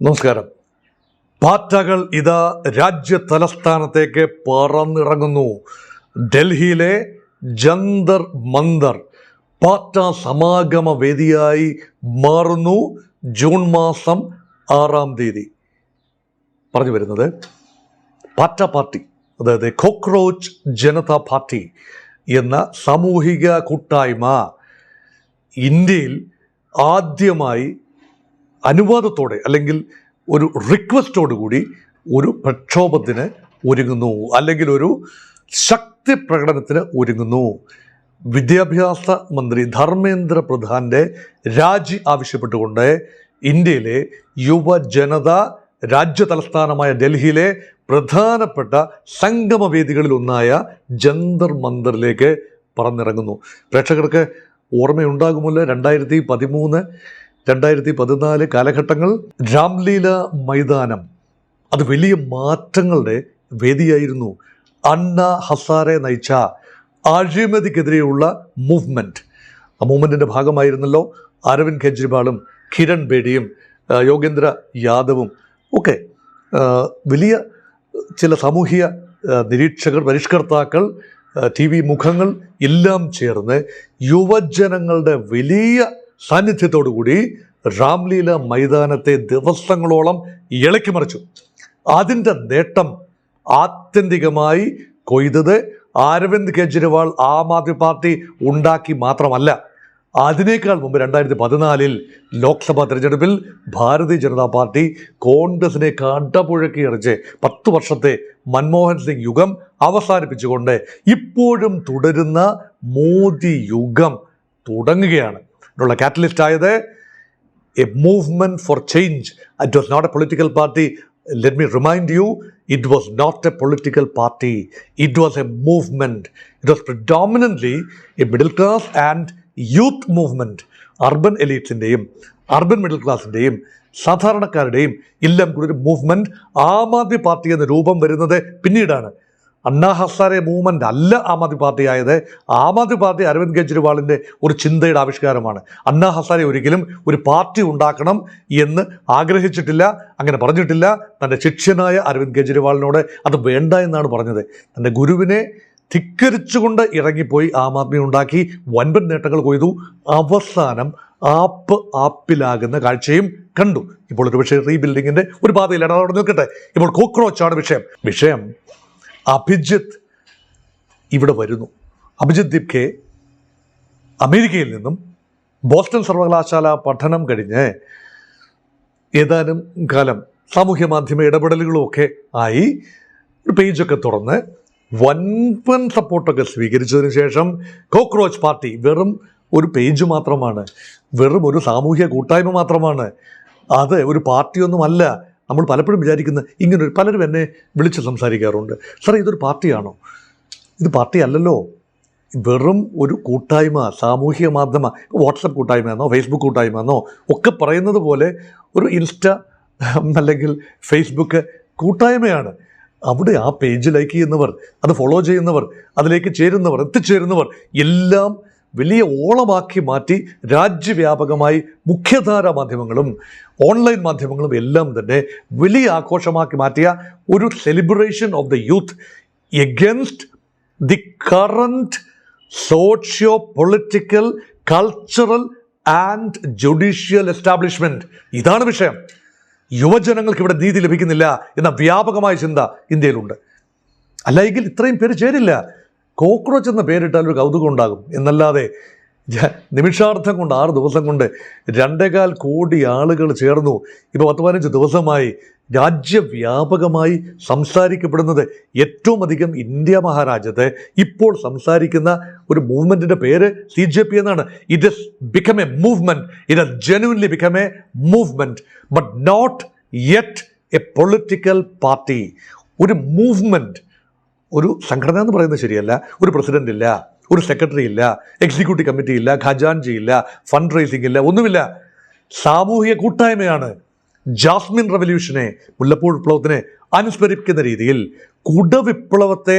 നമസ്കാരം. പാറ്റകൾ ഇതാ രാജ്യ തലസ്ഥാനത്തേക്ക് പറന്നിറങ്ങുന്നു. ഡൽഹിയിലെ ജന്തർ മന്ദർ പാറ്റ സമാഗമ വേദിയായി മാറുന്നു. ജൂൺ മാസം 6-ാം തീയതി പറഞ്ഞു വരുന്നത് പാറ്റ പാർട്ടി, അതായത് കോക്രോച്ച് ജനതാ പാർട്ടി എന്ന സാമൂഹിക കൂട്ടായ്മ ഇന്ത്യയിൽ ആദ്യമായി അനുവാദത്തോടെ അല്ലെങ്കിൽ ഒരു റിക്വസ്റ്റോടു കൂടി ഒരു പ്രക്ഷോഭത്തിന് ഒരുങ്ങുന്നു, അല്ലെങ്കിൽ ഒരു ശക്തി പ്രകടനത്തിന് ഒരുങ്ങുന്നു. വിദ്യാഭ്യാസ മന്ത്രി ധർമ്മേന്ദ്ര പ്രധാന്റെ രാജി ആവശ്യപ്പെട്ടുകൊണ്ട് ഇന്ത്യയിലെ യുവജനത രാജ്യ തലസ്ഥാനമായ ഡൽഹിയിലെ പ്രധാനപ്പെട്ട സംഗമവേദികളിൽ ഒന്നായ ജന്തർ മന്ദറിലേക്ക് പറന്നിറങ്ങുന്നു. പ്രേക്ഷകർക്ക് ഓർമ്മയുണ്ടാകുമല്ലോ, 2013, 2014 കാലഘട്ടങ്ങൾ രാംലീല മൈതാനം അത് വലിയ മാറ്റങ്ങളുടെ വേദിയായിരുന്നു. അണ്ണാ ഹസാരെ നയിച്ച അഴിമതിക്കെതിരെയുള്ള മൂവ്മെൻറ്റ്, ആ മൂവ്മെൻറ്റിൻ്റെ ഭാഗമായിരുന്നല്ലോ അരവിന്ദ് കെജ്രിവാളും കിരൺ ബേഡിയും യോഗേന്ദ്ര യാദവും ഒക്കെ. വലിയ ചില സാമൂഹിക നിരീക്ഷകർ, പരിഷ്കർത്താക്കൾ, TV മുഖങ്ങൾ എല്ലാം ചേർന്ന് യുവജനങ്ങളുടെ വലിയ സാന്നിധ്യത്തോടു കൂടി രാംലീല മൈതാനത്തെ ദിവസങ്ങളോളം ഇളക്കിമറിച്ചു. അതിൻ്റെ നേട്ടം ആത്യന്തികമായി കൊയ്തത് അരവിന്ദ് കെജ്രിവാൾ ആം ആദ്മി പാർട്ടി ഉണ്ടാക്കി മാത്രമല്ല, അതിനേക്കാൾ മുമ്പ് 2014 ലോക്സഭാ തെരഞ്ഞെടുപ്പിൽ ഭാരതീയ ജനതാ പാർട്ടി കോൺഗ്രസിനെ കടപുഴക്കി എറിച്ച് 10 വർഷത്തെ മൻമോഹൻ സിംഗ് യുഗം അവസാനിപ്പിച്ചുകൊണ്ട് ഇപ്പോഴും തുടരുന്ന മോദി യുഗം തുടങ്ങുകയാണ്. ഉള്ള കാറ്റലിസ്റ്റ് ആയത് a movement for change. It was not a political party. Let me remind you, it was not a political party. It was a movement. It was predominantly a middle class and youth movement. Urban എലീറ്റ്സിൻ്റെയും urban middle ക്ലാസിൻ്റെയും സാധാരണക്കാരുടെയും എല്ലാം കൂടി ഒരു movement. Aam Aadmi party എന്ന രൂപം വരുന്നത് പിന്നീടാണ്. അണ്ണാ ഹസാരെ മൂവ്മെൻ്റ് അല്ല ആം ആദ്മി പാർട്ടി ആയത്. ആം ആദ്മി പാർട്ടി അരവിന്ദ് കെജ്രിവാളിൻ്റെ ഒരു ചിന്തയുടെ ആവിഷ്കാരമാണ്. അണ്ണാ ഹസാരെ ഒരിക്കലും ഒരു പാർട്ടി ഉണ്ടാക്കണം എന്ന് ആഗ്രഹിച്ചിട്ടില്ല, അങ്ങനെ പറഞ്ഞിട്ടില്ല. തൻ്റെ ശിഷ്യനായ അരവിന്ദ് കെജ്രിവാളിനോട് അത് വേണ്ട എന്നാണ് പറഞ്ഞത്. തൻ്റെ ഗുരുവിനെ ധിക്കരിച്ചുകൊണ്ട് ഇറങ്ങിപ്പോയി ആം ആദ്മി ഉണ്ടാക്കി വൻപൻ നേട്ടങ്ങൾ കൊയ്തു. അവസാനം ആപ്പിലാകുന്ന കാഴ്ചയും കണ്ടു. ഇപ്പോൾ ഒരു പക്ഷേ റീബിൽഡിങ്ങിൻ്റെ ഒരു പാതയിലാണ്, അതവിടെ നിൽക്കട്ടെ. ഇപ്പോൾ കോക്രോച്ചാണ് വിഷയം. അഭിജിത്ത് ഇവിടെ വരുന്നു. അഭിജിത്ത് ദീപ്കെ അമേരിക്കയിൽ നിന്നും ബോസ്റ്റൺ സർവകലാശാല പഠനം കഴിഞ്ഞ് ഏതാനും കാലം സാമൂഹ്യ മാധ്യമ ഇടപെടലുകളും ഒക്കെ ആയി ഒരു പേജൊക്കെ തുറന്ന് വൻപൻ സപ്പോർട്ടൊക്കെ സ്വീകരിച്ചതിന് ശേഷം കോക്രോച്ച് പാർട്ടി വെറും ഒരു പേജ് മാത്രമാണ്, വെറും ഒരു സാമൂഹ്യ കൂട്ടായ്മ മാത്രമാണ്. അത് ഒരു പാർട്ടിയൊന്നുമല്ല. നമ്മൾ പലപ്പോഴും വിചാരിക്കുന്നത് ഇങ്ങനൊരു, പലരും എന്നെ വിളിച്ച് സംസാരിക്കാറുണ്ട്, സാറേ ഇതൊരു പാർട്ടിയാണോ? ഇത് പാർട്ടി അല്ലല്ലോ, വെറും ഒരു കൂട്ടായ്മ, സാമൂഹിക മാധ്യമ, വാട്സപ്പ് കൂട്ടായ്മയെന്നോ ഫേസ്ബുക്ക് കൂട്ടായ്മയെന്നോ ഒക്കെ പറയുന്നത് പോലെ ഒരു ഇൻസ്റ്റ അല്ലെങ്കിൽ ഫേസ്ബുക്ക് കൂട്ടായ്മയാണ്. അവിടെ ആ പേജ് ലൈക്ക് ചെയ്യുന്നവർ, അത് ഫോളോ ചെയ്യുന്നവർ, അതിലേക്ക് ചേരുന്നവർ, എത്തിച്ചേരുന്നവർ എല്ലാം വലിയ ഓളമാക്കി മാറ്റി രാജ്യവ്യാപകമായി മുഖ്യധാര മാധ്യമങ്ങളും ഓൺലൈൻ മാധ്യമങ്ങളും എല്ലാം തന്നെ വലിയ ആഘോഷമാക്കി മാറ്റിയ ഒരു celebration of the youth against the current socio political cultural and judicial establishment. ഇതാണ് വിഷയം. യുവജനങ്ങൾക്ക് ഇവിടെ നീതി ലഭിക്കുന്നില്ല എന്ന വ്യാപകമായ ചിന്ത ഇന്ത്യയിലുണ്ട്. അല്ലെങ്കിൽ ഇത്രയും പേര് ചേരില്ല. കോക്രോച്ച് എന്ന പേരിട്ടാൽ ഒരു കൗതുകം ഉണ്ടാകും എന്നല്ലാതെ നിമിഷാർത്ഥം കൊണ്ട് 6 ദിവസം കൊണ്ട് 2.25 കോടി ആളുകൾ ചേർന്നു. ഇപ്പോൾ 10-15 ദിവസമായി രാജ്യവ്യാപകമായി സംസാരിക്കപ്പെടുന്നത്, ഏറ്റവും അധികം ഇന്ത്യ മഹാരാജ്യത്ത് ഇപ്പോൾ സംസാരിക്കുന്ന ഒരു മൂവ്മെൻറ്റിൻ്റെ പേര് CJP എന്നാണ്. It has become a movement. It has genuinely become a movement, but not yet a political party. ഒരു മൂവ്മെൻറ്റ്, ഒരു സംഘടന എന്ന് പറയുന്നത് ശരിയല്ല. ഒരു പ്രസിഡന്റ് ഇല്ല, ഒരു സെക്രട്ടറി ഇല്ല, എക്സിക്യൂട്ടീവ് കമ്മിറ്റി ഇല്ല, ഖജാൻജി ഇല്ല, ഫണ്ട് റേസിംഗ് ഇല്ല, ഒന്നുമില്ല. സാമൂഹിക കൂട്ടായ്മയാണ്. ജാസ്മിൻ റവല്യൂഷനെ, മുല്ലപ്പൂ വിപ്ലവത്തിനെ അനുസ്മരിപ്പിക്കുന്ന രീതിയിൽ കുടവിപ്ലവത്തെ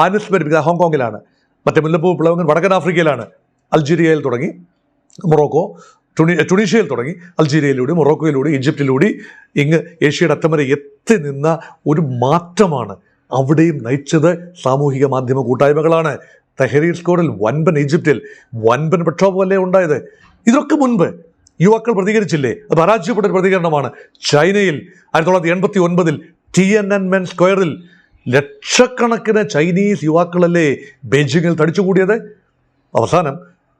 അനുസ്മരിപ്പിക്കുന്ന ഹോങ്കോങ്ങിലാണ്, മറ്റേ മുല്ലപ്പൂ വിപ്ലവങ്ങൾ വടക്കൻ ആഫ്രിക്കയിലാണ്, അൾജീരിയയിൽ തുടങ്ങി മൊറോക്കോ, ടുണീഷ്യയിൽ തുടങ്ങി അൾജീരിയയിലൂടെ, മൊറോക്കോയിലൂടെ, ഈജിപ്തിലൂടെ ഇങ്ങ് ഏഷ്യയുടെ അറ്റം വരെ എത്തി നിന്ന ഒരു മാറ്റമാണ് അവിടെയും നയിച്ചത് സാമൂഹിക മാധ്യമ കൂട്ടായ്മകളാണ്. തെഹരീർ സ്ക്വയറിൽ വൻപൻ, ഈജിപ്തിൽ വൻപൻ പ്രക്ഷോഭമല്ലേ ഉണ്ടായത്. ഇതൊക്കെ മുൻപ് യുവാക്കൾ പ്രതികരിച്ചില്ലേ? അത് പരാജയപ്പെട്ട ഒരു പ്രതികരണമാണ്. ചൈനയിൽ 1989 Tiananmen സ്ക്വയറിൽ ലക്ഷക്കണക്കിന് ചൈനീസ് യുവാക്കളല്ലേ ബെയ്ജിങ്ങിൽ തടിച്ചുകൂടിയത്. അവസാനം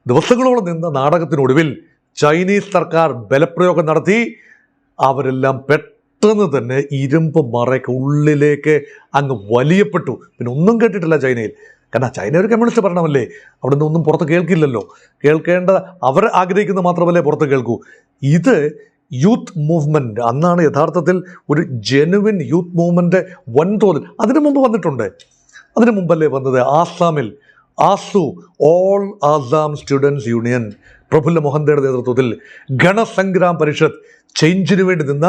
ദിവസങ്ങളോളം നിന്ന നാടകത്തിനൊടുവിൽ ചൈനീസ് സർക്കാർ ബലപ്രയോഗം നടത്തി. അവരെല്ലാം പെട്ടെന്ന് തന്നെ ഇരുമ്പ് മറയ്ക്ക് ഉള്ളിലേക്ക് അങ്ങ് വലിയപ്പെട്ടു. പിന്നെ ഒന്നും കേട്ടിട്ടില്ല ചൈനയിൽ. കാരണം ചൈന ഒരു കമ്മ്യൂണിസ്റ്റ് ഭരണമല്ലേ, അവിടെ നിന്നൊന്നും പുറത്ത് കേൾക്കില്ലല്ലോ. കേൾക്കേണ്ട അവർ ആഗ്രഹിക്കുന്നത് മാത്രമല്ലേ പുറത്ത് കേൾക്കൂ. ഇത് യൂത്ത് മൂവ്മെൻറ്റ്, അന്നാണ് യഥാർത്ഥത്തിൽ ഒരു ജെനുവിൻ യൂത്ത് മൂവ്മെൻറ്റ് വൻതോതിൽ അതിനു മുമ്പ് വന്നിട്ടുണ്ട്. അതിനു മുമ്പല്ലേ വന്നത് ആസാമിൽ AASU, all Assam students union, പ്രഫുല്ല മൊഹന്തയുടെ നേതൃത്വത്തിൽ ഗണസംഗ്രാം പരിഷത്ത്, ചേഞ്ചിന് വേണ്ടി നിന്ന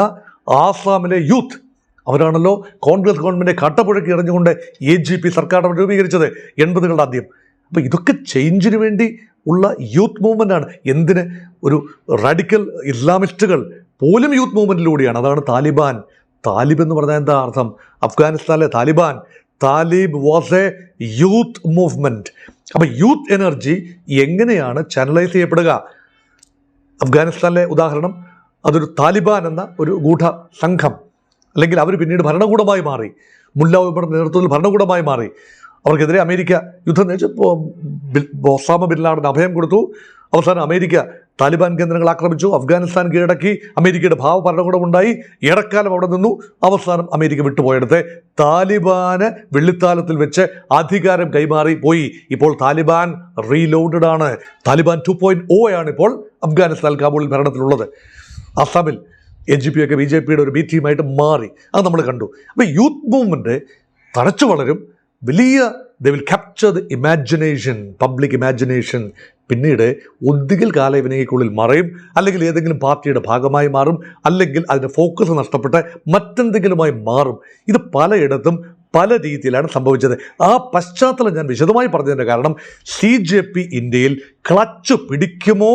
ആസാമിലെ യൂത്ത്. അവരാണല്ലോ കോൺഗ്രസ് ഗവൺമെൻറ് കട്ടപ്പുഴയ്ക്ക് എറിഞ്ഞുകൊണ്ട് AGP സർക്കാർ രൂപീകരിച്ചത് 80കളുടെ ആദ്യം. അപ്പോൾ ഇതൊക്കെ ചേഞ്ചിന് വേണ്ടി ഉള്ള യൂത്ത് മൂവ്മെൻ്റാണ്. എന്തിന് ഒരു റാഡിക്കൽ ഇസ്ലാമിസ്റ്റുകൾ പോലും യൂത്ത് മൂവ്മെൻറ്റിലൂടെയാണ്. അതാണ് താലിബാൻ. താലിബ് എന്ന് പറഞ്ഞാൽ എന്താ അർത്ഥം? അഫ്ഗാനിസ്ഥാനിലെ Taliban, Talib was A youth movement. അപ്പോൾ യൂത്ത് എനർജി എങ്ങനെയാണ് ചാനലൈസ് ചെയ്യപ്പെടുക? അഫ്ഗാനിസ്ഥാനിലെ ഉദാഹരണം, അതൊരു താലിബാൻ എന്ന ഒരു ഗൂഢ സംഘം, അല്ലെങ്കിൽ അവർ പിന്നീട് ഭരണകൂടമായി മാറി, മുല്ല ഉമറിന്റെ നേതൃത്വത്തിൽ ഭരണകൂടമായി മാറി. അവർക്കെതിരെ അമേരിക്ക യുദ്ധം നയിച്ചപ്പോൾ ഒസാമ ബിൻ ലാഡൻ അഭയം കൊടുത്തു. അവസാനം അമേരിക്ക താലിബാൻ കേന്ദ്രങ്ങൾ ആക്രമിച്ചു, അഫ്ഗാനിസ്ഥാൻ കീഴടക്കി, അമേരിക്കയുടെ ഭാവ ഭരണകൂടമുണ്ടായി. ഏറെക്കാലം അവിടെ നിന്നു. അവസാനം അമേരിക്ക വിട്ടുപോയെടുത്ത് താലിബാന് വെള്ളിത്താലത്തിൽ വെച്ച് അധികാരം കൈമാറി പോയി. ഇപ്പോൾ താലിബാൻ റീലോഡഡ് ആണ്. താലിബാൻ 2.0 ആണ് ഇപ്പോൾ അഫ്ഗാനിസ്ഥാൻ കാബൂളിൽ ഭരണത്തിലുള്ളത്. അസാമിൽ AGP ഒക്കെ BJPയുടെ ഒരു B ടീമായിട്ട് മാറി. അത് നമ്മൾ കണ്ടു. അപ്പോൾ യൂത്ത് മൂവ്മെൻറ്റ് തഴച്ചു വളരും. വലിയ they will capture the imagination, public imagination. പിന്നീട് ഒന്നുകിൽ കാലയവനികയ്ക്കുള്ളിൽ മറയും, അല്ലെങ്കിൽ ഏതെങ്കിലും പാർട്ടിയുടെ ഭാഗമായി മാറും, അല്ലെങ്കിൽ അതിൻ്റെ ഫോക്കസ് നഷ്ടപ്പെട്ട് മറ്റെന്തെങ്കിലുമായി മാറും. ഇത് പലയിടത്തും പല രീതിയിലാണ് സംഭവിച്ചത്. ആ പശ്ചാത്തലം ഞാൻ വിശദമായി പറഞ്ഞതിൻ്റെ കാരണം CJP ഇന്ത്യയിൽ ക്ലച്ച് പിടിക്കുമോ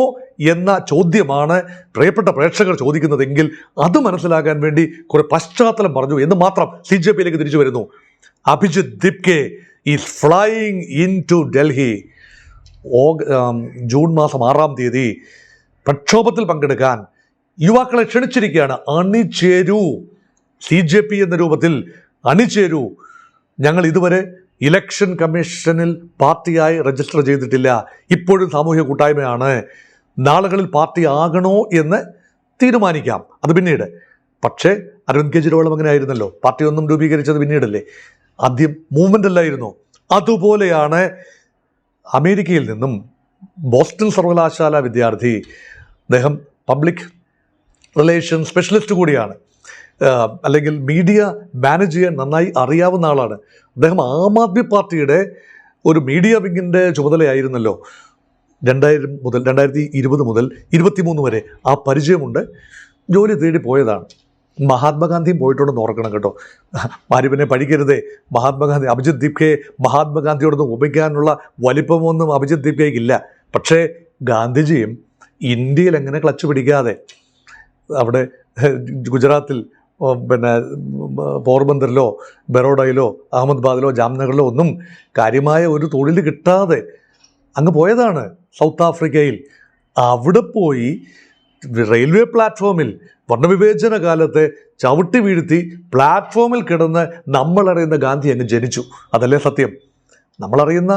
എന്ന ചോദ്യമാണ് പ്രിയപ്പെട്ട പ്രേക്ഷകർ ചോദിക്കുന്നതെങ്കിൽ അത് മനസ്സിലാക്കാൻ വേണ്ടി കുറെ പശ്ചാത്തലം പറഞ്ഞു എന്ന് മാത്രം. CJPയിലേക്ക് തിരിച്ചു വരുന്നു. Abhijith Dipke is flying in to Delhi. June മാസം 6-ാം തീയതി പ്രക്ഷോഭത്തിൽ പങ്കെടുക്കാൻ യുവാക്കളെ ക്ഷണിച്ചിരിക്കുകയാണ്. അണിചേരൂ, CJP എന്ന രൂപത്തിൽ അണിചേരൂ. ഞങ്ങൾ ഇതുവരെ ഇലക്ഷൻ കമ്മീഷനിൽ പാർട്ടിയായി രജിസ്റ്റർ ചെയ്തിട്ടില്ല, ഇപ്പോഴും സാമൂഹിക കൂട്ടായ്മയാണ്. നാളുകളിൽ പാർട്ടി ആകണോ എന്ന് തീരുമാനിക്കാം, അത് പിന്നീട്. പക്ഷേ അരവിന്ദ് കെജ്രിവാളും അങ്ങനെ ആയിരുന്നല്ലോ, പാർട്ടി ഒന്നും രൂപീകരിച്ചത് പിന്നീടല്ലേ, ആദ്യം മൂവ്മെൻ്റ് അല്ലായിരുന്നു. അതുപോലെയാണ് അമേരിക്കയിൽ നിന്നും ബോസ്റ്റൺ സർവകലാശാല വിദ്യാർത്ഥി, അദ്ദേഹം പബ്ലിക് റിലേഷൻ സ്പെഷ്യലിസ്റ്റ് കൂടിയാണ്, അല്ലെങ്കിൽ മീഡിയ മാനേജ് ചെയ്യാൻ നന്നായി അറിയാവുന്ന ആളാണ്. അദ്ദേഹം ആം ആദ്മി പാർട്ടിയുടെ ഒരു മീഡിയ വിങ്ങിൻ്റെ ചുമതലയായിരുന്നല്ലോ 2000 മുതൽ 2020 മുതൽ 2023 വരെ. ആ പരിചയമുണ്ട്. ജോലി തേടി പോയതാണ്. മഹാത്മാഗാന്ധിയും പോയിട്ടുണ്ടെന്ന് ഓർക്കണം കേട്ടോ. മാരിപ്പിനെ പഠിക്കരുതേ. മഹാത്മാഗാന്ധി, അഭിജിത്ത് ദീപ്കയെ മഹാത്മാഗാന്ധിയോടൊന്നും ഉപയോഗിക്കാനുള്ള വലിപ്പമൊന്നും അഭിജിത്ത് ദീപ്കയ്ക്കില്ല. പക്ഷേ ഗാന്ധിജിയും ഇന്ത്യയിൽ എങ്ങനെ ക്ലച്ച് പിടിക്കാതെ അവിടെ ഗുജറാത്തിൽ പിന്നെ പോർബന്തറിലോ ബറോഡയിലോ അഹമ്മദാബാദിലോ ജാംനഗറിലോ ഒന്നും കാര്യമായ ഒരു തൊഴിൽ കിട്ടാതെ അങ്ങ് പോയതാണ് സൗത്ത് ആഫ്രിക്കയിൽ. അവിടെ പോയി റെയിൽവേ പ്ലാറ്റ്ഫോമിൽ വർണ്ണവിവേചന കാലത്തെ ചവിട്ടി വീഴ്ത്തി പ്ലാറ്റ്ഫോമിൽ കിടന്ന് നമ്മളറിയുന്ന ഗാന്ധി അങ്ങ് ജനിച്ചു. അതല്ലേ സത്യം? നമ്മളറിയുന്ന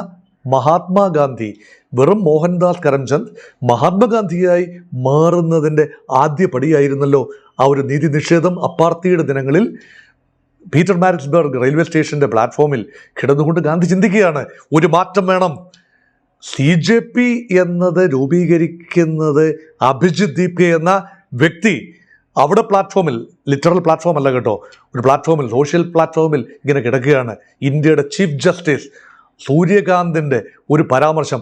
മഹാത്മാഗാന്ധി വെറും മോഹൻദാസ് കരംചന്ദ് മഹാത്മാഗാന്ധിയായി മാറുന്നതിൻ്റെ ആദ്യ പടിയായിരുന്നല്ലോ ആ ഒരു നീതി നിഷേധം. അപ്പാർത്തിയുടെ ദിനങ്ങളിൽ പീറ്റർ മാരിറ്റ്സ്ബർഗ് റെയിൽവേ സ്റ്റേഷൻ്റെ പ്ലാറ്റ്ഫോമിൽ കിടന്നുകൊണ്ട് ഗാന്ധി ചിന്തിക്കുകയാണ്, ഒരു മാറ്റം വേണം. CJP എന്നത് രൂപീകരിക്കുന്നത് അഭിജിത്ത് ദീപ്കെ എന്ന വ്യക്തി അവിടെ പ്ലാറ്റ്ഫോമിൽ, ലിറ്ററൽ പ്ലാറ്റ്ഫോം അല്ല കേട്ടോ, ഒരു പ്ലാറ്റ്ഫോമിൽ, സോഷ്യൽ പ്ലാറ്റ്ഫോമിൽ ഇങ്ങനെ കിടക്കുകയാണ്. ഇന്ത്യയുടെ ചീഫ് ജസ്റ്റിസ് സൂര്യകാന്തിൻ്റെ ഒരു പരാമർശം,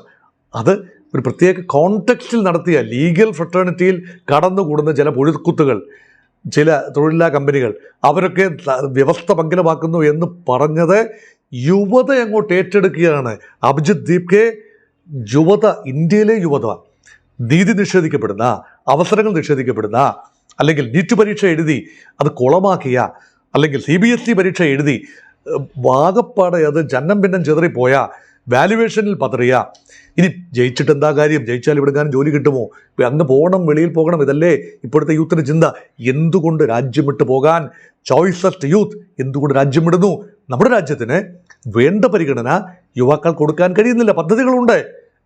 അത് ഒരു പ്രത്യേക കോണ്ടെക്സ്റ്റിൽ നടത്തിയ ലീഗൽ ഫ്രട്ടേണിറ്റിയിൽ കടന്നുകൂടുന്ന ചില പുഴുക്കുത്തുകൾ, ചില തൊഴിലില്ലാ കമ്പനികൾ, അവരൊക്കെ വ്യവസ്ഥ പങ്കിലമാക്കുന്നു എന്ന് പറഞ്ഞത് യുവത അങ്ങോട്ട് ഏറ്റെടുക്കുകയാണ്. അഭിജിത്ത് ദീപ്കെ യുവത, ഇന്ത്യയിലെ യുവത, നീതി നിഷേധിക്കപ്പെടുന്ന അവസരങ്ങൾ നിഷേധിക്കപ്പെടുന്ന, അല്ലെങ്കിൽ നീറ്റ് പരീക്ഷ എഴുതി അത് കുളമാക്കിയ, അല്ലെങ്കിൽ CBSE പരീക്ഷ എഴുതി വാഗപ്പാടെ അത് ജന്നം ഭിന്നം ചെതറിപ്പോയ, വാല്യുവേഷനിൽ പതറിയ, ഇനി ജയിച്ചിട്ട് എന്താ കാര്യം, ജയിച്ചാൽ ഇവിടെങ്ങാനും ജോലി കിട്ടുമോ, അങ്ങ് പോകണം, വെളിയിൽ പോകണം, ഇതല്ലേ ഇപ്പോഴത്തെ യൂത്തിന് ചിന്ത. എന്തുകൊണ്ട് രാജ്യം വിട്ടു പോകാൻ? ചോയ്സസ്റ്റ് യൂത്ത് എന്തുകൊണ്ട് രാജ്യം വിടുന്നു? നമ്മുടെ രാജ്യത്തിന് വേണ്ട പരിഗണന യുവാക്കൾ കൊടുക്കാൻ കഴിയുന്നില്ല. പദ്ധതികളുണ്ട്,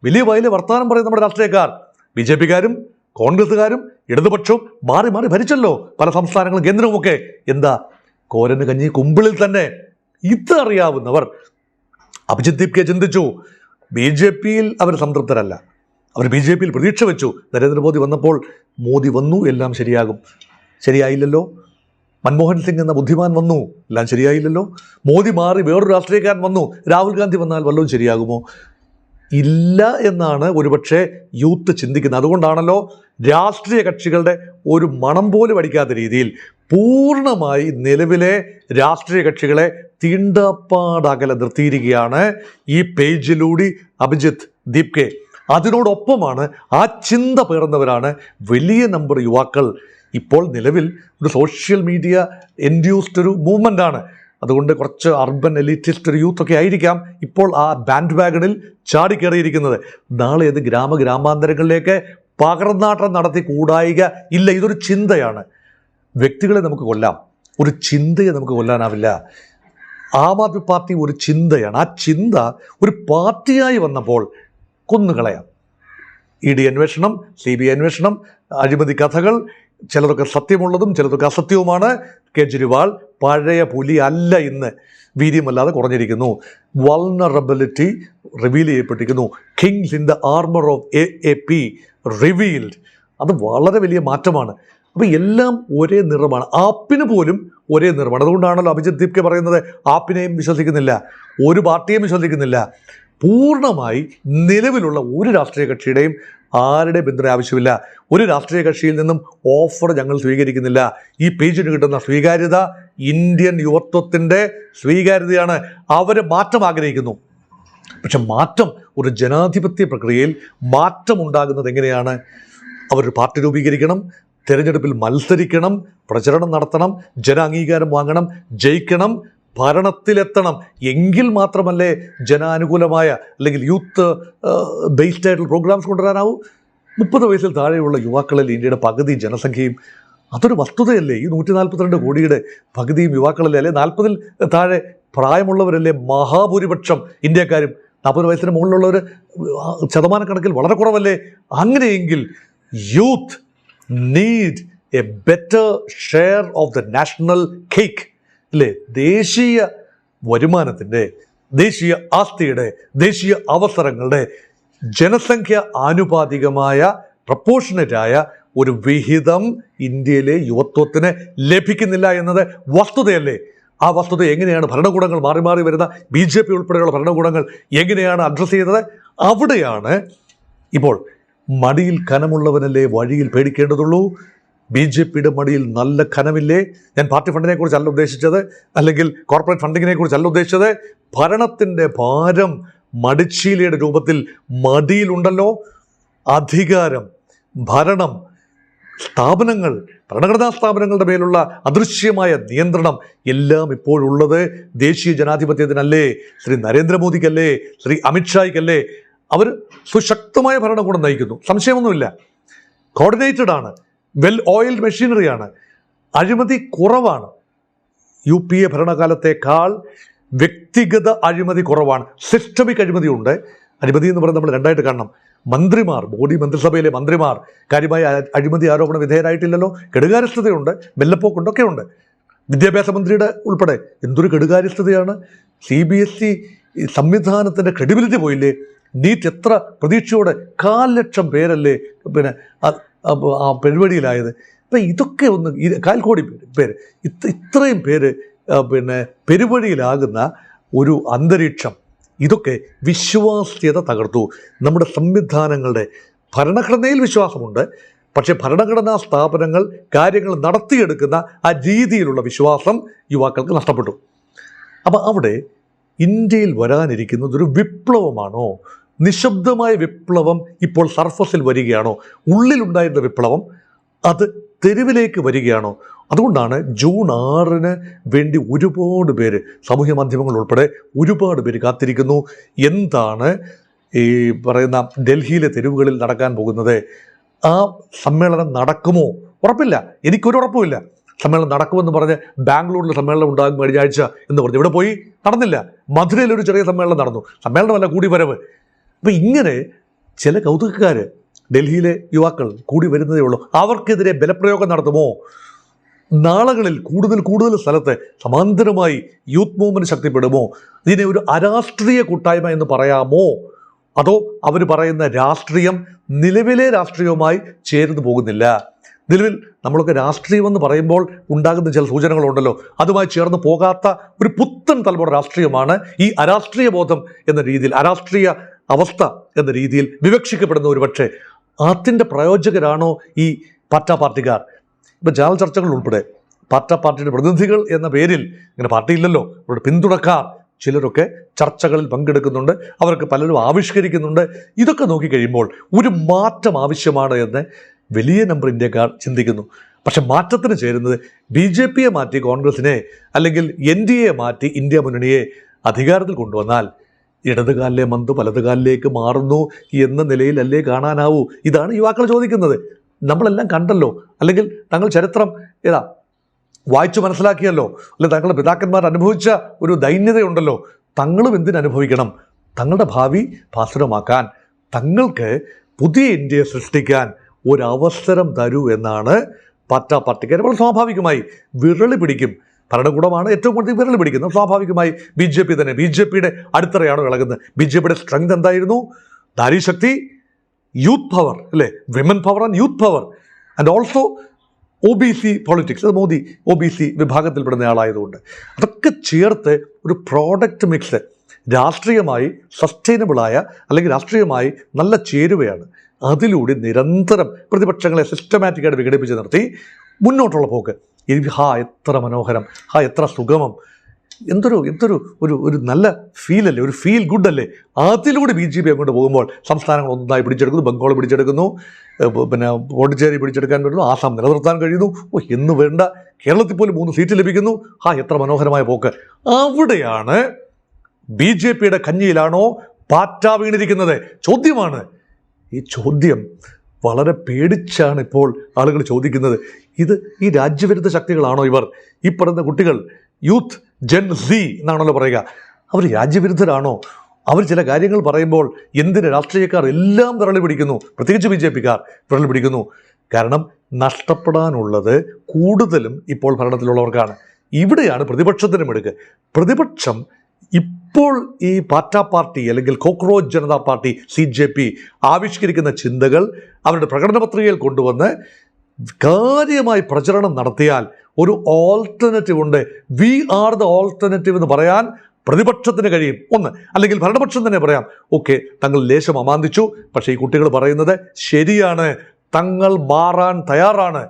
വലിയ വയല് വർത്തമാനം പറയും നമ്മുടെ രാഷ്ട്രീയക്കാർ. BJP-കാരും കോൺഗ്രസ്സുകാരും ഇടതുപക്ഷവും മാറി മാറി ഭരിച്ചല്ലോ പല സംസ്ഥാനങ്ങളും കേന്ദ്രവുമൊക്കെ. എന്താ കോരന് കഞ്ഞി കുമ്പിളിൽ തന്നെ. ഇതറിയാവുന്നവർ അഭിജിത് ദീപ്കെ ചിന്തിച്ചു. BJP-യിൽ അവർ സംതൃപ്തരല്ല, അവർ BJP-യിൽ പ്രതീക്ഷ വെച്ചു. നരേന്ദ്രമോദി വന്നപ്പോൾ മോദി വന്നു, എല്ലാം ശരിയാകും. ശരിയായില്ലല്ലോ. മൻമോഹൻ സിംഗ് എന്ന ബുദ്ധിമാൻ വന്നു, എല്ലാം ശരിയായില്ലല്ലോ. മോദി മാറി വേറൊരു രാഷ്ട്രീയക്കാരൻ വന്നു, രാഹുൽ ഗാന്ധി വന്നാൽ വല്ലതും ശരിയാകുമോ? ഇല്ല എന്നാണ് ഒരുപക്ഷെ യൂത്ത് ചിന്തിക്കുന്നത്. അതുകൊണ്ടാണല്ലോ രാഷ്ട്രീയ കക്ഷികളുടെ ഒരു മണം പോലും അടിക്കാത്ത രീതിയിൽ പൂർണ്ണമായി നിലവിലെ രാഷ്ട്രീയ കക്ഷികളെ തീണ്ടപ്പാടകലെ നിർത്തിയിരിക്കുകയാണ് ഈ പേജിലൂടെ അഭിജിത്ത് ദീപ്കെ. അതിനോടൊപ്പമാണ് ആ ചിന്ത പേർന്നവരാണ് വലിയ നമ്പർ യുവാക്കൾ. ഇപ്പോൾ നിലവിൽ ഒരു സോഷ്യൽ മീഡിയ ഇൻഡ്യൂസ്ഡ് ഒരു മൂവ്മെൻ്റാണ്. അതുകൊണ്ട് കുറച്ച് അർബൻ എലിറ്റിസ്റ്റ് ഒരു യൂത്തൊക്കെ ആയിരിക്കാം ഇപ്പോൾ ആ ബാൻഡ് വാഗണിൽ ചാടിക്കയറിയിരിക്കുന്നത്. നാളെ ഇത് ഗ്രാമാന്തരങ്ങളിലേക്ക് പകർന്നാട്ടം നടത്തി കൂടായിക ഇല്ല. ഇതൊരു ചിന്തയാണ്. വ്യക്തികളെ നമുക്ക് കൊല്ലാം, ഒരു ചിന്തയെ നമുക്ക് കൊല്ലാനാവില്ല. ആം ആദ്മി പാർട്ടി ഒരു ചിന്തയാണ്. ആ ചിന്ത ഒരു പാർട്ടിയായി വന്നപ്പോൾ കൊന്നുകളയാം. ED അന്വേഷണം, CBI അന്വേഷണം, അഴിമതി കഥകൾ, ചിലതൊക്കെ സത്യമുള്ളതും ചിലതൊക്കെ അസത്യവുമാണ്. കേജ്രിവാൾ പഴയ പുലി അല്ല, ഇന്ന് വീര്യമല്ലാതെ കുറഞ്ഞിരിക്കുന്നു. വൾനറബിലിറ്റി റിവീൽ ചെയ്യപ്പെട്ടിരിക്കുന്നു. Kings in the armour of AAP revealed. അത് വളരെ വലിയ മാറ്റമാണ്. അപ്പോൾ എല്ലാം ഒരേ നിറമാണ്. ആപ്പിന് പോലും ഒരേ നിറമാണ്. അതുകൊണ്ടാണല്ലോ അഭിജിത് ദീപ്കെ പറയുന്നത് ആപ്പിനെയും വിശ്വസിക്കുന്നില്ല, ഒരു പാർട്ടിയെയും വിശ്വസിക്കുന്നില്ല. പൂർണ്ണമായി നിലവിലുള്ള ഒരു രാഷ്ട്രീയ കക്ഷിയുടെയും ആരുടെയും പിന്തുണ ആവശ്യമില്ല. ഒരു രാഷ്ട്രീയ കക്ഷിയിൽ നിന്നും ഓഫർ ഞങ്ങൾ സ്വീകരിക്കുന്നില്ല. ഈ പേജിന് കിട്ടുന്ന സ്വീകാര്യത ഇന്ത്യൻ യുവത്വത്തിൻ്റെ സ്വീകാര്യതയാണ്. അവർ മാറ്റം ആഗ്രഹിക്കുന്നു. പക്ഷെ മാറ്റം, ഒരു ജനാധിപത്യ പ്രക്രിയയിൽ മാറ്റം ഉണ്ടാകുന്നത് എങ്ങനെയാണ്? അവരൊരു പാർട്ടി രൂപീകരിക്കണം, തെരഞ്ഞെടുപ്പിൽ മത്സരിക്കണം, പ്രചരണം നടത്തണം, ജനാംഗീകാരം വാങ്ങണം, ജയിക്കണം, ഭരണത്തിലെത്തണം. എങ്കിൽ മാത്രമല്ലേ ജനാനുകൂലമായ അല്ലെങ്കിൽ യൂത്ത് ബേസ്ഡ് ആയിട്ടുള്ള പ്രോഗ്രാംസ് കൊണ്ടുവരാനാവൂ. 30 വയസ്സിൽ താഴെയുള്ള യുവാക്കളിൽ ഇന്ത്യയുടെ പകുതി ജനസംഖ്യയും. അതൊരു വസ്തുതയല്ലേ? ഈ 142 കോടിയുടെ പകുതിയും യുവാക്കളല്ലേ? അല്ലെ 40-ൽ താഴെ പ്രായമുള്ളവരല്ലേ മഹാഭൂരിപക്ഷം ഇന്ത്യക്കാരും? 40 വയസ്സിന് മുകളിലുള്ളവർ ശതമാനക്കണക്കിൽ വളരെ കുറവല്ലേ? അങ്ങനെയെങ്കിൽ youth need A better share of the national cake അല്ലേ? ദേശീയ വരുമാനത്തിൻ്റെ, ദേശീയ ആസ്തിയുടെ, ദേശീയ അവസരങ്ങളുടെ ജനസംഖ്യ ആനുപാതികമായ പ്രപ്പോർഷനേറ്റായ ഒരു വിഹിതം ഇന്ത്യയിലെ യുവത്വത്തിന് ലഭിക്കുന്നില്ല എന്നത് വസ്തുതയല്ലേ? ആ വസ്തുത എങ്ങനെയാണ് ഭരണകൂടങ്ങൾ മാറി മാറി വരുന്ന BJP ഉൾപ്പെടെയുള്ള ഭരണകൂടങ്ങൾ എങ്ങനെയാണ് അഡ്രസ്സ് ചെയ്തത്? അവിടെയാണ് ഇപ്പോൾ മടിയിൽ കനമുള്ളവനല്ലേ വഴിയിൽ പേടിക്കേണ്ടതുള്ളൂ. BJP-യുടെ മടിയിൽ നല്ല ഖനമില്ലേ? ഞാൻ പാർട്ടി ഫണ്ടിനെ കുറിച്ചല്ല ഉദ്ദേശിച്ചത്, അല്ലെങ്കിൽ കോർപ്പറേറ്റ് ഫണ്ടിങ്ങിനെ കുറിച്ചല്ല ഉദ്ദേശിച്ചത്. ഭരണത്തിൻ്റെ ഭാരം മടിച്ചീലയുടെ രൂപത്തിൽ മടിയിലുണ്ടല്ലോ. അധികാരം, ഭരണം, സ്ഥാപനങ്ങൾ, ഭരണഘടനാ സ്ഥാപനങ്ങളുടെ മേലുള്ള അദൃശ്യമായ നിയന്ത്രണം എല്ലാം ഇപ്പോഴുള്ളത് ദേശീയ ജനാധിപത്യത്തിനല്ലേ? ശ്രീ നരേന്ദ്രമോദിക്കല്ലേ? ശ്രീ അമിത്ഷായ്ക്കല്ലേ? അവർ സുശക്തമായ ഭരണകൂടം നയിക്കുന്നു, സംശയമൊന്നുമില്ല. കോർഡിനേറ്റഡ് ആണ്, വെൽ ഓയിൽഡ് മെഷീനറിയാണ്, അഴിമതി കുറവാണ്. UPA ഭരണകാലത്തേക്കാൾ വ്യക്തിഗത അഴിമതി കുറവാണ്. സിസ്റ്റമിക് അഴിമതിയുണ്ട്. അഴിമതി എന്ന് പറയുന്നത് നമ്മൾ രണ്ടായിട്ട് കാണണം. മന്ത്രിമാർ, മോഡി മന്ത്രിസഭയിലെ മന്ത്രിമാർ കാര്യമായ അഴിമതി ആരോപണ വിധേയരായിട്ടില്ലല്ലോ. കെടുകാര്യസ്ഥതയുണ്ട്, വെല്ലപ്പോക്കുണ്ടൊക്കെ ഉണ്ട്. വിദ്യാഭ്യാസ മന്ത്രിയുടെ ഉൾപ്പെടെ എന്തൊരു കെടുകാര്യസ്ഥതയാണ്. CBSE സംവിധാനത്തിൻ്റെ ക്രെഡിബിലിറ്റി പോയില്ലേ? നീറ്റ് എത്ര പ്രതീക്ഷയോടെ 4,00,000 പേരല്ലേ പിന്നെ ആ പരിപാടിയിലായത്. അപ്പം ഇതൊക്കെ ഒന്ന് 1,4 കോടി പേര് ഇത്രയും പേര് പിന്നെ പെരുവഴിയിലാകുന്ന ഒരു അന്തരീക്ഷം, ഇതൊക്കെ വിശ്വാസ്യത തകർത്തു. നമ്മുടെ സംവിധാനങ്ങളുടെ ഭരണഘടനയിൽ വിശ്വാസമുണ്ട്, പക്ഷേ ഭരണഘടനാ സ്ഥാപനങ്ങൾ കാര്യങ്ങൾ നടത്തിയെടുക്കുന്ന ആ രീതിയിലുള്ള വിശ്വാസം യുവാക്കൾക്ക് നഷ്ടപ്പെട്ടു. അപ്പം അവിടെ ഇന്ത്യയിൽ വരാനിരിക്കുന്നത് ഒരു വിപ്ലവമാണോ, നിശബ്ദമായ വിപ്ലവം ഇപ്പോൾ സർഫസിൽ വരികയാണോ? ഉള്ളിലുണ്ടായിരുന്ന വിപ്ലവം അത് തെരുവിലേക്ക് വരികയാണോ? അതുകൊണ്ടാണ് ജൂൺ 6-ന് വേണ്ടി ഒരുപാട് പേര്, സാമൂഹ്യ മാധ്യമങ്ങൾ ഉൾപ്പെടെ ഒരുപാട് പേര് കാത്തിരിക്കുന്നു. എന്താണ് ഈ പറയുന്ന ഡൽഹിയിലെ തെരുവുകളിൽ നടക്കാൻ പോകുന്നത്? ആ സമ്മേളനം നടക്കുമോ? ഉറപ്പില്ല, എനിക്കൊരു ഉറപ്പുമില്ല. സമ്മേളനം നടക്കുമെന്ന് പറഞ്ഞ് ബാംഗ്ലൂരിൽ സമ്മേളനം ഉണ്ടാകും കഴിഞ്ഞ ആഴ്ച എന്ന് പറഞ്ഞു, ഇവിടെ പോയി നടന്നില്ല. മധുരയിൽ ഒരു ചെറിയ സമ്മേളനം നടന്നു, സമ്മേളനമല്ല കൂടി വരവ്. അപ്പം ഇങ്ങനെ ചില കൗതുകക്കാർ, ഡൽഹിയിലെ യുവാക്കൾ കൂടി വരുന്നതേ ഉള്ളൂ. അവർക്കെതിരെ ബലപ്രയോഗം നടത്തുമോ? നാളുകളിൽ കൂടുതൽ സ്ഥലത്ത് സമാന്തരമായി യൂത്ത് മൂവ്മെൻറ്റ് ശക്തിപ്പെടുമോ? ഇതിനെ ഒരു അരാഷ്ട്രീയ കൂട്ടായ്മ എന്ന് പറയാമോ? അതോ അവർ പറയുന്ന രാഷ്ട്രീയം നിലവിലെ രാഷ്ട്രീയവുമായി ചേർന്ന് പോകുന്നില്ല? നിലവിൽ നമ്മളൊക്കെ രാഷ്ട്രീയമെന്ന് പറയുമ്പോൾ ഉണ്ടാകുന്ന ചില സൂചനകളുണ്ടല്ലോ, അതുമായി ചേർന്ന് പോകാത്ത ഒരു പുത്തൻ തലമുറ രാഷ്ട്രീയമാണ് ഈ അരാഷ്ട്രീയ ബോധം എന്ന രീതിയിൽ, അരാഷ്ട്രീയ അവസ്ഥ എന്ന രീതിയിൽ വിവക്ഷിക്കപ്പെടുന്ന ഒരു പക്ഷേ അതിൻ്റെ പ്രയോജകരാണോ ഈ പാർട്ടാ പാർട്ടിക്കാർ? ഇപ്പോൾ ചാനൽ ചർച്ചകൾ ഉൾപ്പെടെ പാർട്ടാ പാർട്ടിയുടെ പ്രതിനിധികൾ എന്ന പേരിൽ, ഇങ്ങനെ പാർട്ടിയില്ലല്ലോ, അവരുടെ പിന്തുണക്കാർ ചിലരൊക്കെ ചർച്ചകളിൽ പങ്കെടുക്കുന്നുണ്ട്, അവർക്ക് പലരും ആവിഷ്കരിക്കുന്നുണ്ട്. ഇതൊക്കെ നോക്കിക്കഴിയുമ്പോൾ ഒരു മാറ്റം ആവശ്യമാണ് എന്ന് വലിയ നമ്പർ ഇന്ത്യക്കാർ ചിന്തിക്കുന്നു. പക്ഷെ മാറ്റത്തിന് ചേരുന്നത് BJPയെ മാറ്റി കോൺഗ്രസിനെ, അല്ലെങ്കിൽ NDAയെ മാറ്റി ഇന്ത്യ മുന്നണിയെ അധികാരത്തിൽ കൊണ്ടുവന്നാൽ ഇടതുകാലിലെ മന്ത് വലതുകാലിലേക്ക് മാറുന്നു എന്ന നിലയിലല്ലേ കാണാനാവൂ? ഇതാണ് യുവാക്കൾ ചോദിക്കുന്നത്. നമ്മളെല്ലാം കണ്ടല്ലോ, അല്ലെങ്കിൽ തങ്ങൾ ചരിത്രം വായിച്ചു മനസ്സിലാക്കിയല്ലോ, അല്ലെങ്കിൽ തങ്ങളുടെ പിതാക്കന്മാർ അനുഭവിച്ച ഒരു ദൈന്യതയുണ്ടല്ലോ. തങ്ങളും എന്തിനനുഭവിക്കണം? തങ്ങളുടെ ഭാവി ഭാസുരമാക്കാൻ, തങ്ങൾക്ക് പുതിയ ഇന്ത്യയെ സൃഷ്ടിക്കാൻ ഒരവസരം തരൂ എന്നാണ് പാർട്ടാ പാർട്ടിക്കാർ. അപ്പോൾ സ്വാഭാവികമായി വിരളി പിടിക്കും. ഭരണകൂടമാണ് ഏറ്റവും കൂടുതൽ വിരളി പിടിക്കുന്നത്. സ്വാഭാവികമായി BJP തന്നെ. BJPയുടെ അടിത്തറയാണോ ഇളകുന്നത്? BJPയുടെ സ്ട്രെങ്ത് എന്തായിരുന്നു? നാരീശക്തി, യൂത്ത് പവർ, അല്ലേ? Women power and youth power, and also OBC politics. അത് മോദി OBC വിഭാഗത്തിൽപ്പെടുന്ന ആളായതുകൊണ്ട് അതൊക്കെ ചേർത്ത് ഒരു പ്രോഡക്റ്റ് മിക്സ് രാഷ്ട്രീയമായി സസ്റ്റൈനബിളായ, അല്ലെങ്കിൽ രാഷ്ട്രീയമായി നല്ല ചേരുവയാണ്. അതിലൂടെ നിരന്തരം പ്രതിപക്ഷങ്ങളെ സിസ്റ്റമാറ്റിക്കായിട്ട് വിഘടിപ്പിച്ച് നിർത്തി മുന്നോട്ടുള്ള പോക്ക്. എത്ര മനോഹരം, എത്ര സുഗമം, എന്തൊരു ഒരു നല്ല ഫീലല്ലേ, ഒരു ഫീൽ ഗുഡ് അല്ലേ? അതിലൂടെ BJP അങ്ങോട്ട് പോകുമ്പോൾ സംസ്ഥാനങ്ങൾ ഒന്നായി പിടിച്ചെടുക്കുന്നു. ബംഗാൾ പിടിച്ചെടുക്കുന്നു, പിന്നെ പോണ്ടിച്ചേരി പിടിച്ചെടുക്കാൻ പറ്റുന്നു, ആസാം നിലനിർത്താൻ കഴിയുന്നു. എന്ന് വേണ്ട, കേരളത്തിൽ പോലും 3 സീറ്റ് ലഭിക്കുന്നു. എത്ര മനോഹരമായ പോക്ക്. അവിടെയാണ് BJPയുടെ കഞ്ഞിയിലാണോ പാറ്റ വീണിരിക്കുന്നത്? ചോദ്യമാണ്. ഈ ചോദ്യം വളരെ പേടിച്ചാണ് ഇപ്പോൾ ആളുകൾ ചോദിക്കുന്നത്. ഈ രാജ്യവിരുദ്ധ ശക്തികളാണോ ഇവർ? ഈ പറയുന്ന കുട്ടികൾ, യൂത്ത്, ജെൻ സി എന്നാണല്ലോ പറയുക, അവർ രാജ്യവിരുദ്ധരാണോ? അവർ ചില കാര്യങ്ങൾ പറയുമ്പോൾ എന്തിന് രാഷ്ട്രീയക്കാർ എല്ലാം വിരളി പിടിക്കുന്നു, പ്രത്യേകിച്ച് BJPക്കാർ വിരളി പിടിക്കുന്നു? കാരണം നഷ്ടപ്പെടാനുള്ളത് കൂടുതലും ഇപ്പോൾ ഭരണത്തിലുള്ളവർക്കാണ്. ഇവിടെയാണ് പ്രതിപക്ഷത്തിനും എടുക്കുക. പ്രതിപക്ഷം ഇപ്പോൾ ഈ പാർട്ടാ പാർട്ടി, അല്ലെങ്കിൽ കോക്രോച്ച് ജനതാ പാർട്ടി CJP ആവിഷ്കരിക്കുന്ന ചിന്തകൾ അവരുടെ പ്രകടന പത്രികയിൽ കൊണ്ടുവന്ന് കാര്യമായി പ്രചരണം നടത്തിയാൽ ഒരു ഓൾട്ടർനേറ്റീവ് ഉണ്ട്. വി ആർ ദ ഓൾട്ടർനേറ്റീവ് എന്ന് പറയാൻ പ്രതിപക്ഷത്തിന് കഴിയും. ഒന്ന്, അല്ലെങ്കിൽ ഭരണപക്ഷം തന്നെ പറയാം, ഓക്കെ, തങ്ങൾ ലേശം അമാന്തിച്ചു, പക്ഷേ ഈ കുട്ടികൾ പറയുന്നത് ശരിയാണ്, തങ്ങൾ മാറാൻ തയ്യാറാണ്,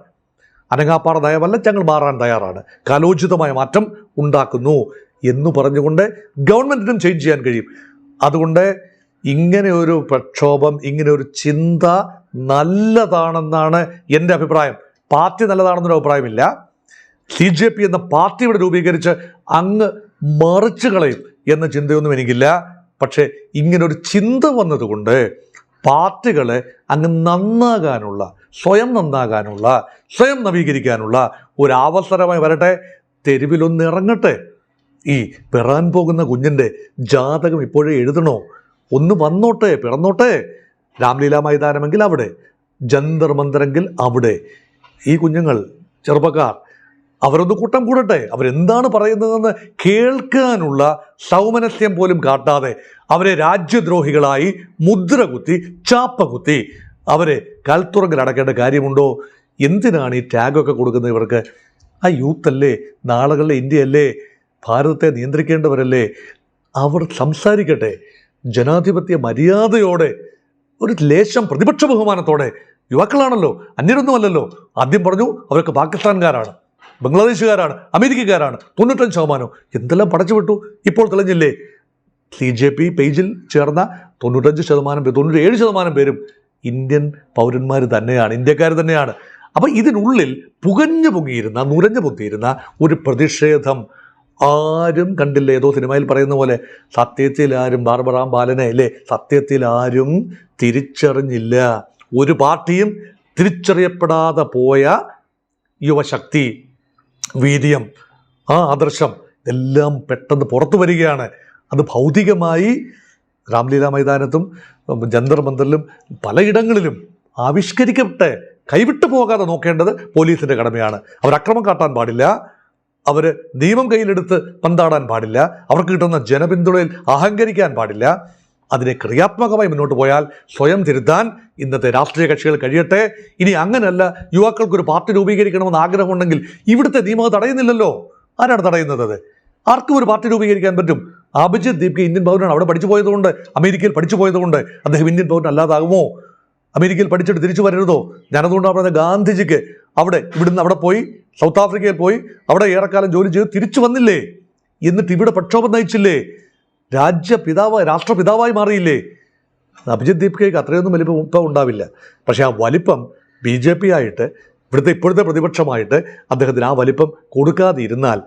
അനങ്ങാപ്പാറ നയമല്ല, ഞങ്ങൾ മാറാൻ തയ്യാറാണ്, കാലോചിതമായ മാറ്റം ഉണ്ടാക്കുന്നു എന്ന് പറഞ്ഞുകൊണ്ട് ഗവൺമെൻറ്റിനും ചേഞ്ച് ചെയ്യാൻ കഴിയും. അതുകൊണ്ട് ഇങ്ങനെ ഒരു പ്രക്ഷോഭം, ഇങ്ങനെ ഒരു ചിന്ത നല്ലതാണെന്നാണ് എൻ്റെ അഭിപ്രായം. പാർട്ടി നല്ലതാണെന്നൊരു അഭിപ്രായമില്ല. CJP എന്ന പാർട്ടി ഇവിടെ രൂപീകരിച്ച് അങ്ങ് മറിച്ച് കളയും എന്ന ചിന്തയൊന്നും എനിക്കില്ല. പക്ഷേ ഇങ്ങനൊരു ചിന്ത വന്നതുകൊണ്ട് പാർട്ടികളെ അങ്ങ് നന്നാകാനുള്ള, സ്വയം നന്നാകാനുള്ള, സ്വയം നവീകരിക്കാനുള്ള ഒരു അവസരമായി വരട്ടെ. തെരുവിലൊന്ന് ഇറങ്ങട്ടെ. ഈ പിറക്കാൻ പോകുന്ന കുഞ്ഞിൻ്റെ ജാതകം ഇപ്പോഴേ എഴുതണോ? ഒന്ന് വന്നോട്ടെ, പിറന്നോട്ടെ. രാംലീല മൈതാനമെങ്കിൽ അവിടെ, ജന്തർ മന്ദരെങ്കിൽ അവിടെ. ഈ കുഞ്ഞുങ്ങൾ, ചെറുപ്പക്കാർ, അവരൊന്ന് കൂട്ടം കൂടട്ടെ. അവരെന്താണ് പറയുന്നതെന്ന് കേൾക്കാനുള്ള സൗമനസ്യം പോലും കാട്ടാതെ അവരെ രാജ്യദ്രോഹികളായി മുദ്ര കുത്തി, ചാപ്പ കുത്തി അവരെ കൽത്തുറങ്കിൽ അടക്കേണ്ട കാര്യമുണ്ടോ? എന്തിനാണ് ഈ ടാഗൊക്കെ കൊടുക്കുന്നത് ഇവർക്ക്? ആ യൂത്തല്ലേ, നാളുകളിലെ ഇന്ത്യയല്ലേ, ഭാരതത്തെ നിയന്ത്രിക്കേണ്ടവരല്ലേ? അവർ സംസാരിക്കട്ടെ. ജനാധിപത്യ മര്യാദയോടെ, ഒരു ലേശം പ്രതിപക്ഷ ബഹുമാനത്തോടെ. യുവാക്കളാണല്ലോ, അന്യരൊന്നുമല്ലല്ലോ. ആദ്യം പറഞ്ഞു അവരൊക്കെ പാകിസ്ഥാൻകാരാണ്, ബംഗ്ലാദേശുകാരാണ്, അമേരിക്കക്കാരാണ്, 95%. എന്തെല്ലാം പടച്ചു വിട്ടു. ഇപ്പോൾ തെളിഞ്ഞില്ലേ? CJP പേജിൽ ചേർന്ന 97% പേരും ഇന്ത്യൻ പൗരന്മാർ തന്നെയാണ്, ഇന്ത്യക്കാർ തന്നെയാണ്. അപ്പം ഇതിനുള്ളിൽ നുരഞ്ഞു പൊങ്ങിയിരുന്ന ഒരു പ്രതിഷേധം ആരും കണ്ടില്ല. ഏതോ സിനിമയിൽ പറയുന്ന പോലെ സത്യത്തിൽ ആരും ബാർബറാം ബാലനെ അല്ലേ, സത്യത്തിൽ ആരും തിരിച്ചറിഞ്ഞില്ല. ഒരു പാർട്ടിയും തിരിച്ചറിയപ്പെടാതെ പോയ യുവശക്തി, വീര്യം, ആ ആദർശം എല്ലാം പെട്ടെന്ന് പുറത്തു വരികയാണ്. അത് ഭൗതികമായി രാംലീല മൈതാനത്തും ജന്തർ മന്ദറിലും പലയിടങ്ങളിലും ആവിഷ്കരിക്കട്ടെ. കൈവിട്ടു പോകാതെ നോക്കേണ്ടത് പോലീസിൻ്റെ കടമയാണ്. അവർ അക്രമം കാട്ടാൻ പാടില്ല, അവർ നിയമം കയ്യിലെടുത്ത് പന്താടാൻ പാടില്ല, അവർക്ക് കിട്ടുന്ന ജനപിന്തുണയിൽ അഹങ്കരിക്കാൻ പാടില്ല. അതിനെ ക്രിയാത്മകമായി മുന്നോട്ട് പോയാൽ സ്വയം തിരുത്താൻ ഇന്നത്തെ രാഷ്ട്രീയ കക്ഷികൾ കഴിയട്ടെ. ഇനി അങ്ങനെയല്ല, യുവാക്കൾക്കൊരു പാർട്ടി രൂപീകരിക്കണമെന്ന് ആഗ്രഹമുണ്ടെങ്കിൽ ഇവിടുത്തെ നിയമം തടയുന്നില്ലല്ലോ. ആരാണ് തടയുന്നത്? അത് ആർക്കും ഒരു പാർട്ടി രൂപീകരിക്കാൻ പറ്റും. അഭിജിത്ത് ദീപ്ക ഇന്ത്യൻ പൗരനാണ്. അവിടെ പഠിച്ചു പോയതുകൊണ്ട്, അമേരിക്കയിൽ പഠിച്ചു പോയതുകൊണ്ട് അദ്ദേഹം ഇന്ത്യൻ പൗരൻ അല്ലാതാകുമോ? അമേരിക്കയിൽ പഠിച്ചിട്ട് തിരിച്ചു വരരുതോ? ഞാനതുകൊണ്ടാണ് പറയുന്നത്, ഗാന്ധിജിക്ക് ഇവിടുന്ന് അവിടെ പോയി, സൗത്ത് ആഫ്രിക്കയിൽ പോയി, അവിടെ ഏറെക്കാലം ജോലി ചെയ്ത് തിരിച്ചു വന്നില്ലേ? എന്നിട്ട് ഇവിടെ പ്രക്ഷോഭം നയിച്ചില്ലേ? രാഷ്ട്രപിതാവായി മാറിയില്ലേ? അഭിജിത്ത് ദീപ്കയ്ക്ക് അത്രയൊന്നും വലിപ്പം ഉണ്ടാവില്ല. പക്ഷേ ആ വലിപ്പം BJP ആയിട്ട്, ഇപ്പോഴത്തെ പ്രതിപക്ഷമായിട്ട് അദ്ദേഹത്തിന് ആ വലിപ്പം കൊടുക്കാതെ ഇരുന്നാൽ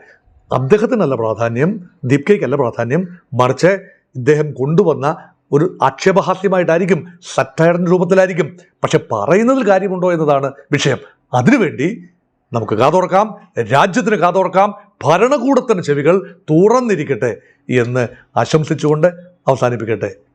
അദ്ദേഹത്തിനല്ല പ്രാധാന്യം, ദീപ്കയ്ക്കല്ല പ്രാധാന്യം, മറിച്ച് ഇദ്ദേഹം കൊണ്ടുവന്ന ഒരു ആക്ഷേപഹാസ്യമായിട്ടായിരിക്കും, സറ്റയറിൻ്റെ രൂപത്തിലായിരിക്കും. പക്ഷെ പറയുന്നതിൽ കാര്യമുണ്ടോ എന്നതാണ് വിഷയം. അതിനുവേണ്ടി നമുക്ക് കാതോർക്കാം, രാജ്യത്തിന് കാതോർക്കാം, ഭരണകൂടത്തിന് ചെവികൾ തുറന്നിരിക്കട്ടെ എന്ന് ആശംസിച്ചുകൊണ്ട് അവസാനിപ്പിക്കട്ടെ.